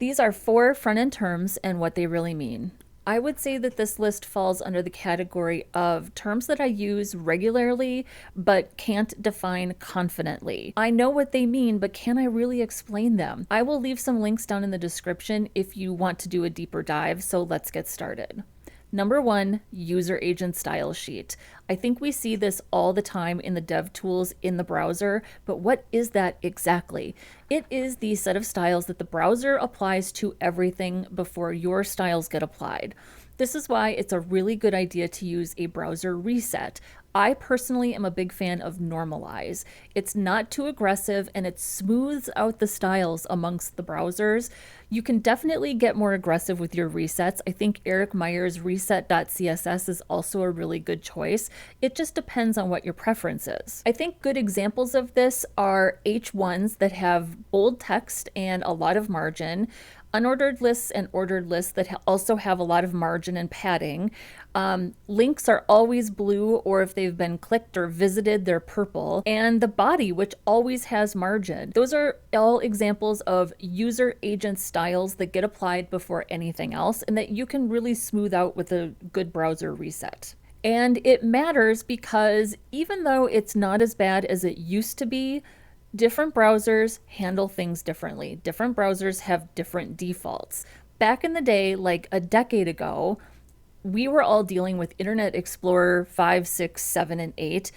These are 4 front-end terms and what they really mean. I would say that this list falls under the category of terms that I use regularly but can't define confidently. I know what they mean, but can I really explain them? I will leave some links down in the description if you want to do a deeper dive, so let's get started. Number 1, user agent style sheet. I think we see this all the time in the dev tools in the browser, but what is that exactly? It is the set of styles that the browser applies to everything before your styles get applied. This is why it's a really good idea to use a browser reset. I personally am a big fan of Normalize. It's not too aggressive and it smooths out the styles amongst the browsers. You can definitely get more aggressive with your resets. I think Eric Meyer's Reset.css is also a really good choice. It just depends on what your preference is. I think good examples of this are H1s that have bold text and a lot of margin, unordered lists and ordered lists that also have a lot of margin and padding. Links are always blue, or if they've been clicked or visited, they're purple. And the body, which always has margin. Those are all examples of user agent styles that get applied before anything else and that you can really smooth out with a good browser reset. And it matters because even though it's not as bad as it used to be, different browsers handle things differently. Different browsers have different defaults. Back in the day, like a decade ago, we were all dealing with Internet Explorer 5, 6, 7, and 8.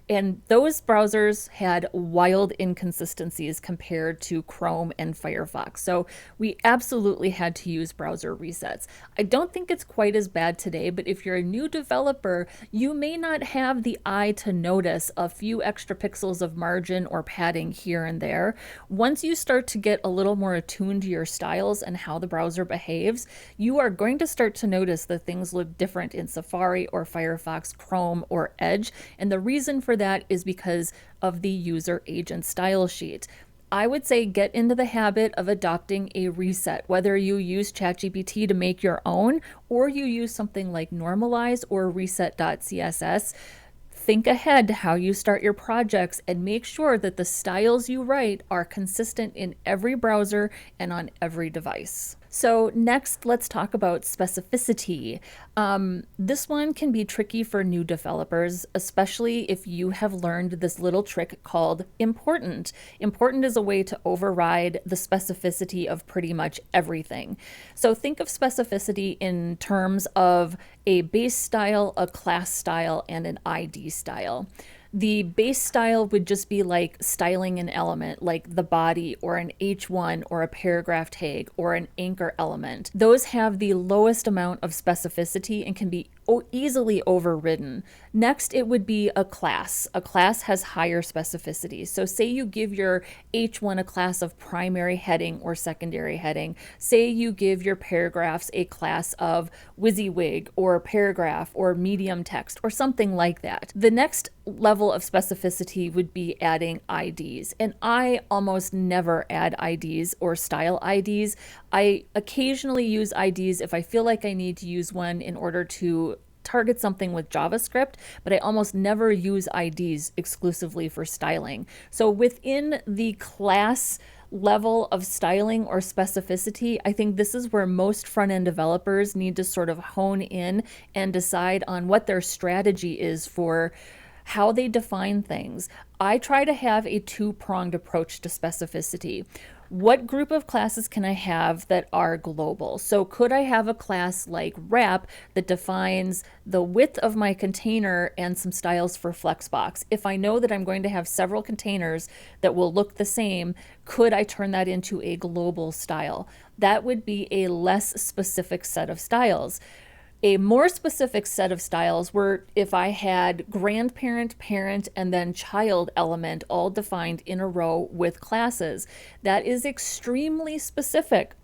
And those browsers had wild inconsistencies compared to Chrome and Firefox. So we absolutely had to use browser resets. I don't think it's quite as bad today, but if you're a new developer, you may not have the eye to notice a few extra pixels of margin or padding here and there. Once you start to get a little more attuned to your styles and how the browser behaves, you are going to start to notice that things look different in Safari or Firefox, Chrome, or Edge. And the reason for that is because of the user agent style sheet. I would say get into the habit of adopting a reset, whether you use ChatGPT to make your own or you use something like Normalize or Reset.css. Think ahead to how you start your projects and make sure that the styles you write are consistent in every browser and on every device. So next, let's talk about specificity. This one can be tricky for new developers, especially if you have learned this little trick called important. Important is a way to override the specificity of pretty much everything. So think of specificity in terms of a base style, a class style, and an ID style. The base style would just be like styling an element, like the body or an H1 or a paragraph tag or an anchor element. Those have the lowest amount of specificity and can be easily overridden. Next, it would be a class. A class has higher specificity. So say you give your H1 a class of primary heading or secondary heading. Say you give your paragraphs a class of WYSIWYG or paragraph or medium text or something like that. The next level of specificity would be adding IDs. And I almost never add IDs or style IDs. I occasionally use IDs if I feel like I need to use one in order to target something with JavaScript, but I almost never use IDs exclusively for styling. So within the class level of styling or specificity, I think this is where most front-end developers need to sort of hone in and decide on what their strategy is for how they define things. I try to have a two-pronged approach to specificity. What group of classes can I have that are global? So could I have a class like wrap that defines the width of my container and some styles for Flexbox? If I know that I'm going to have several containers that will look the same, could I turn that into a global style? That would be a less specific set of styles. A more specific set of styles were if I had grandparent, parent, and then child element all defined in a row with classes. That is extremely specific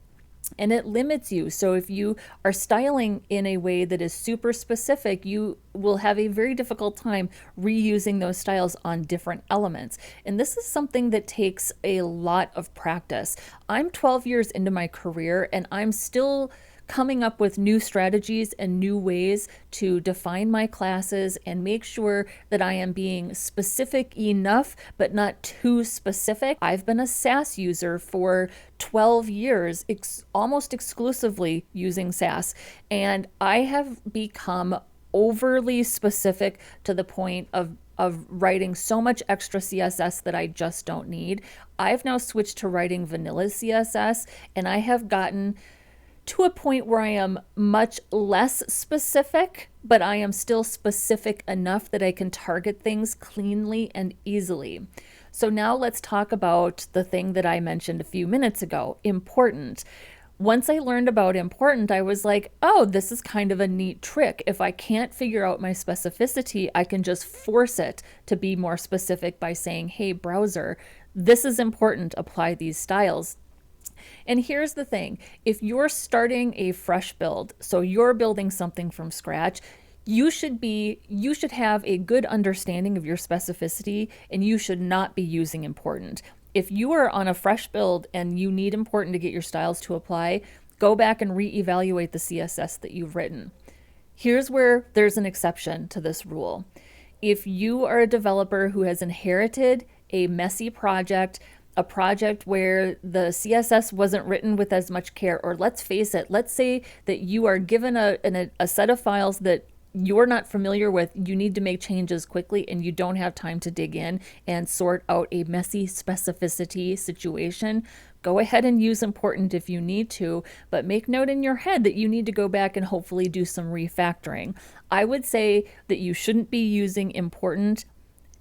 and it limits you. So if you are styling in a way that is super specific, you will have a very difficult time reusing those styles on different elements. And this is something that takes a lot of practice. I'm 12 years into my career and I'm still coming up with new strategies and new ways to define my classes and make sure that I am being specific enough, but not too specific. I've been a Sass user for 12 years, almost exclusively using Sass, and I have become overly specific to the point of writing so much extra CSS that I just don't need. I've now switched to writing vanilla CSS, and I have gotten to a point where I am much less specific, but I am still specific enough that I can target things cleanly and easily. So now let's talk about the thing that I mentioned a few minutes ago, important. Once I learned about important, I was like, oh, this is kind of a neat trick. If I can't figure out my specificity, I can just force it to be more specific by saying, hey, browser, this is important, apply these styles. And here's the thing, if you're starting a fresh build, so you're building something from scratch, you should have a good understanding of your specificity, and you should not be using important. If you are on a fresh build and you need important to get your styles to apply, go back and reevaluate the CSS that you've written. Here's where there's an exception to this rule. If you are a developer who has inherited a messy project, a project where the CSS wasn't written with as much care, or let's face it, let's say that you are given a set of files that you're not familiar with, you need to make changes quickly, and you don't have time to dig in and sort out a messy specificity situation, go ahead and use important if you need to, but make note in your head that you need to go back and hopefully do some refactoring. I would say that you shouldn't be using important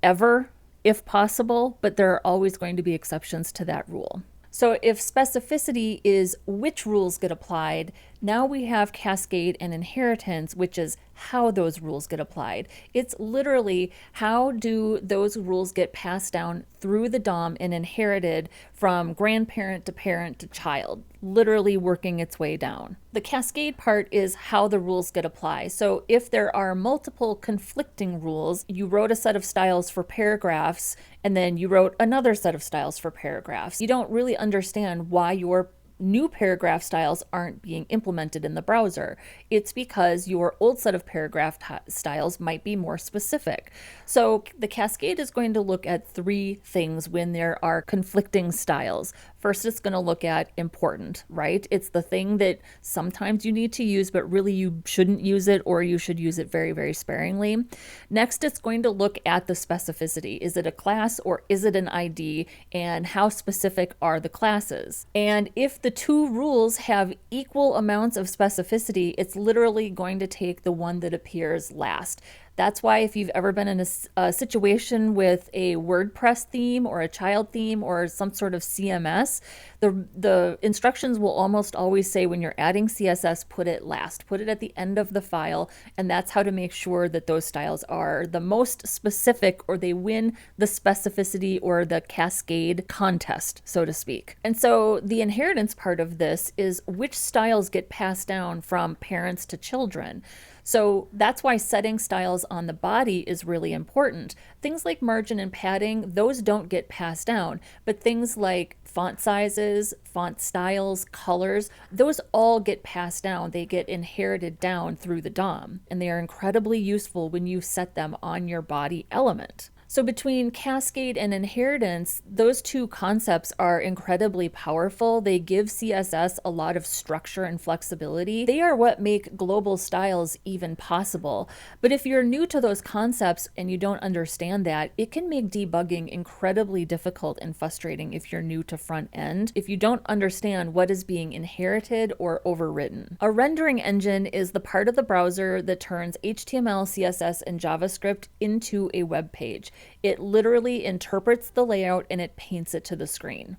ever, if possible, but there are always going to be exceptions to that rule. So if specificity is which rules get applied, now we have Cascade and Inheritance, which is how those rules get applied. It's literally how do those rules get passed down through the DOM and inherited from grandparent to parent to child, literally working its way down. The Cascade part is how the rules get applied. So if there are multiple conflicting rules, you wrote a set of styles for paragraphs, and then you wrote another set of styles for paragraphs. You don't really understand why your new paragraph styles aren't being implemented in the browser. It's because your old set of paragraph styles might be more specific. So the Cascade is going to look at three things when there are conflicting styles. First, it's going to look at important, right? It's the thing that sometimes you need to use, but really you shouldn't use it, or you should use it very, very sparingly. Next, it's going to look at the specificity. Is it a class or is it an ID? And how specific are the classes? And if the two rules have equal amounts of specificity, it's literally going to take the one that appears last. That's why if you've ever been in a situation with a WordPress theme or a child theme or some sort of CMS, the instructions will almost always say when you're adding CSS, put it last, put it at the end of the file, and that's how to make sure that those styles are the most specific, or they win the specificity or the Cascade contest, so to speak. And so the inheritance part of this is which styles get passed down from parents to children. So that's why setting styles on the body is really important. Things like margin and padding, those don't get passed down, but things like font sizes, font styles, colors, those all get passed down. They get inherited down through the DOM, and they are incredibly useful when you set them on your body element. So between Cascade and Inheritance, those two concepts are incredibly powerful. They give CSS a lot of structure and flexibility. They are what make global styles even possible. But if you're new to those concepts and you don't understand that, it can make debugging incredibly difficult and frustrating if you're new to front end, if you don't understand what is being inherited or overwritten. A rendering engine is the part of the browser that turns HTML, CSS, and JavaScript into a web page. It literally interprets the layout and it paints it to the screen.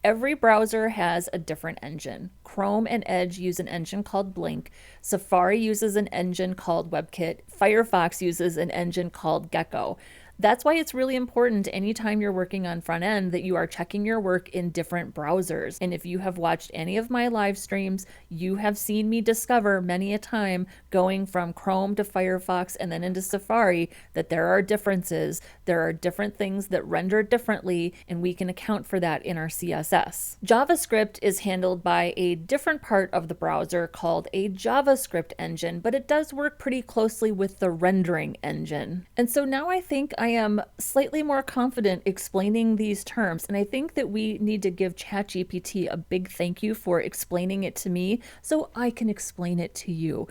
Every browser has a different engine. Chrome and Edge use an engine called Blink. Safari uses an engine called WebKit. Firefox uses an engine called Gecko. That's why it's really important anytime you're working on front end that you are checking your work in different browsers. And if you have watched any of my live streams, you have seen me discover many a time going from Chrome to Firefox and then into Safari that there are differences. There are different things that render differently, and we can account for that in our CSS. JavaScript is handled by a different part of the browser called a JavaScript engine, but it does work pretty closely with the rendering engine. And so now I think I am slightly more confident explaining these terms, and I think that we need to give ChatGPT a big thank you for explaining it to me so I can explain it to you.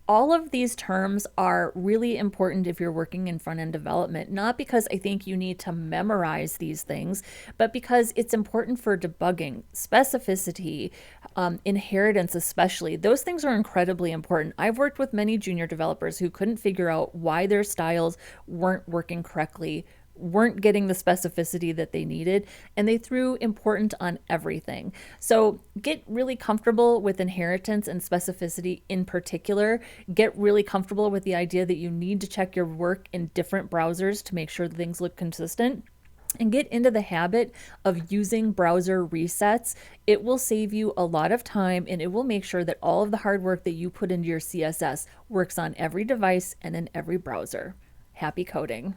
All of these terms are really important if you're working in front-end development, not because I think you need to memorize these things, but because it's important for debugging, specificity, inheritance especially. Those things are incredibly important. I've worked with many junior developers who couldn't figure out why their styles weren't working correctly, weren't getting the specificity that they needed, and they threw important on everything. So get really comfortable with inheritance and specificity in particular. Get really comfortable with the idea that you need to check your work in different browsers to make sure that things look consistent. And get into the habit of using browser resets. It will save you a lot of time, and it will make sure that all of the hard work that you put into your CSS works on every device and in every browser. Happy coding.